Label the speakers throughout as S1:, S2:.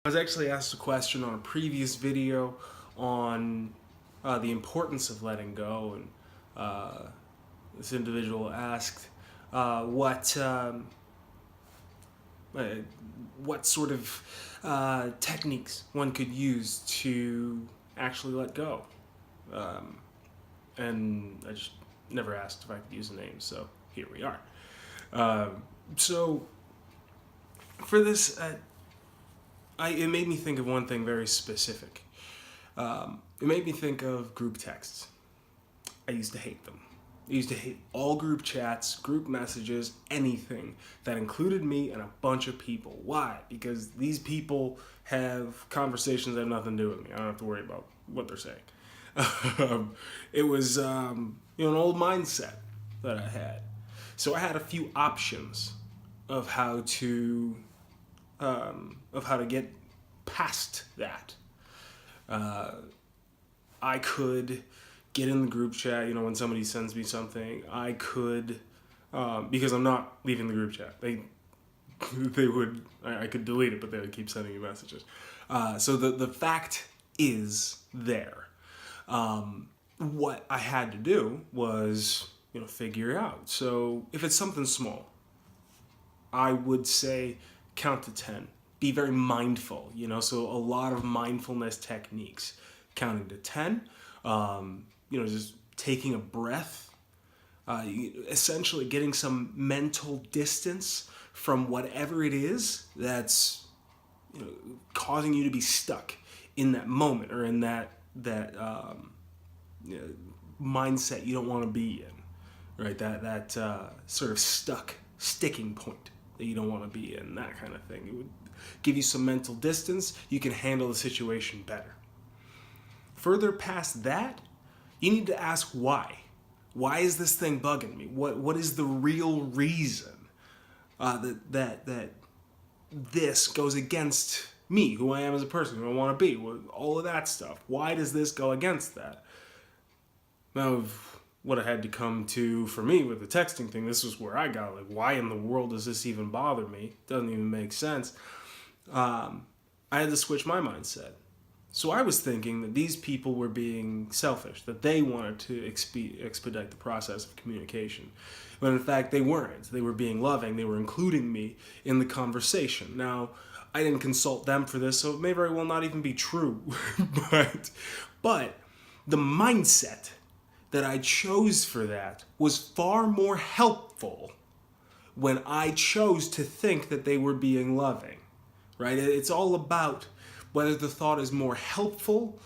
S1: I was actually asked a question on a previous video on the importance of letting go, and this individual asked uh, what sort of techniques one could use to actually let go. And I just never asked if I could use a name, so here we are. So for this, it made me think of one thing very specific. It made me think of group texts. I used to hate them. I used to hate all group chats, group messages, anything that included me and a bunch of people. Why? Because these people have conversations that have nothing to do with me. I don't have to worry about what they're saying. It was an old mindset that I had. So I had a few options of how to get past that. I could get in the group chat, when somebody sends me something. I could, because I'm not leaving the group chat. I could delete it, but they would keep sending me messages. So the fact is there. What I had to do was, figure it out. So if it's something small, I would say count to 10. Be very mindful, so a lot of mindfulness techniques. Counting to 10, just taking a breath, essentially getting some mental distance from whatever it is that's causing you to be stuck in that moment or in that mindset you don't want to be in, right? That sort of sticking point that you don't want to be in, that kind of thing. It would give you some mental distance. You can handle the situation better. Further past that, you need to ask why. Why is this thing bugging me? What is the real reason that this goes against me, who I am as a person, who I want to be, all of that stuff? Why does this go against that? Now, what I had to come to for me with the texting thing, this was where I got why in the world does this even bother me? Doesn't even make sense. I had to switch my mindset. So I was thinking that these people were being selfish, that they wanted to expedite the process of communication. But in fact, they weren't. They were being loving. They were including me in the conversation. Now, I didn't consult them for this, so it may very well not even be true. but the mindset that I chose for that was far more helpful when I chose to think that they were being loving, right? It's all about whether the thought is more helpful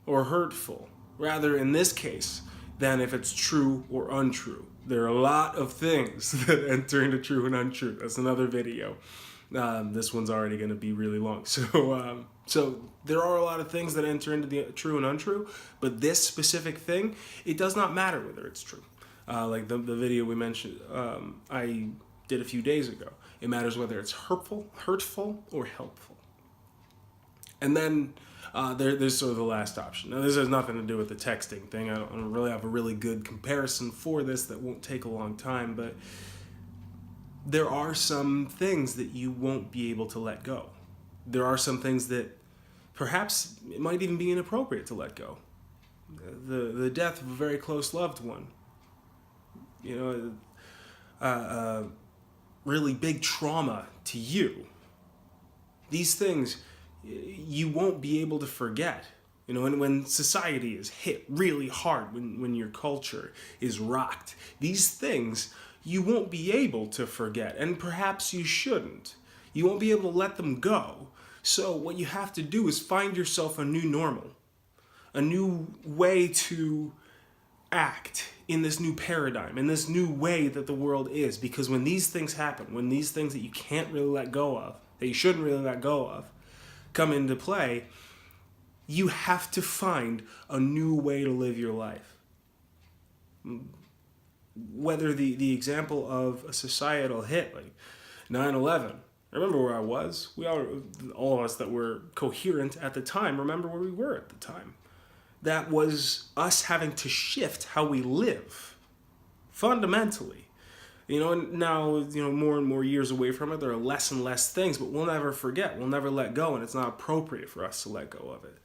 S1: or hurtful, rather in this case, than if it's true or untrue. There are a lot of things that enter into true and untrue. That's another video. This one's already going to be really long. So there are a lot of things that enter into the true and untrue, but this specific thing, it does not matter whether it's true. Like the video we mentioned, I did a few days ago. It matters whether it's hurtful, or helpful. And then there's sort of the last option. Now, this has nothing to do with the texting thing. I don't really have a really good comparison for this that won't take a long time, but there are some things that you won't be able to let go. There are some things that perhaps it might even be inappropriate to let go. The death of a very close loved one. Really big trauma to you. These things you won't be able to forget. When society is hit really hard, when your culture is rocked, these things you won't be able to forget, and perhaps you shouldn't. You won't be able to let them go. So what you have to do is find yourself a new normal, a new way to act in this new paradigm, in this new way that the world is. Because when these things happen, when these things that you can't really let go of, that you shouldn't really let go of, come into play, you have to find a new way to live your life. Whether the example of a societal hit like 9/11, I remember where I was. All of us that were coherent at the time, remember where we were at the time. That was us having to shift how we live, fundamentally. And now, more and more years away from it, there are less and less things, but we'll never forget. We'll never let go, and it's not appropriate for us to let go of it.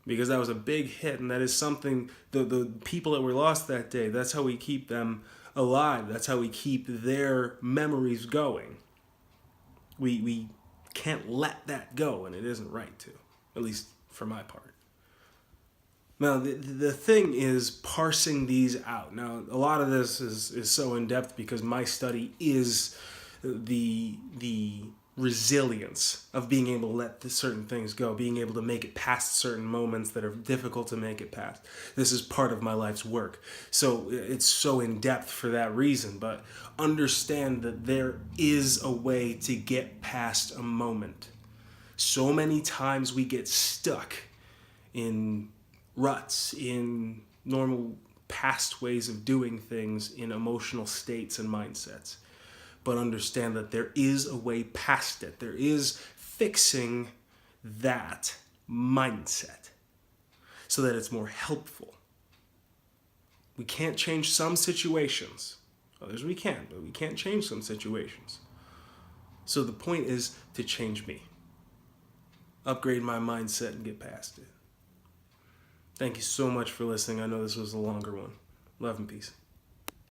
S1: Because that was a big hit, and that is something, the people that were lost that day, that's how we keep them alive. That's how we keep their memories going. We can't let that go, and it isn't right to, at least for my part. Now, the thing is parsing these out. Now, a lot of this is so in-depth because my study is the resilience of being able to let certain things go, being able to make it past certain moments that are difficult to make it past. This is part of my life's work. So it's so in-depth for that reason, but understand that there is a way to get past a moment. So many times we get stuck in ruts, in normal past ways of doing things, in emotional states and mindsets. But understand that there is a way past it. There is fixing that mindset so that it's more helpful. We can't change some situations. Others we can, but we can't change some situations. So the point is to change me. Upgrade my mindset and get past it. Thank you so much for listening. I know this was a longer one. Love and peace.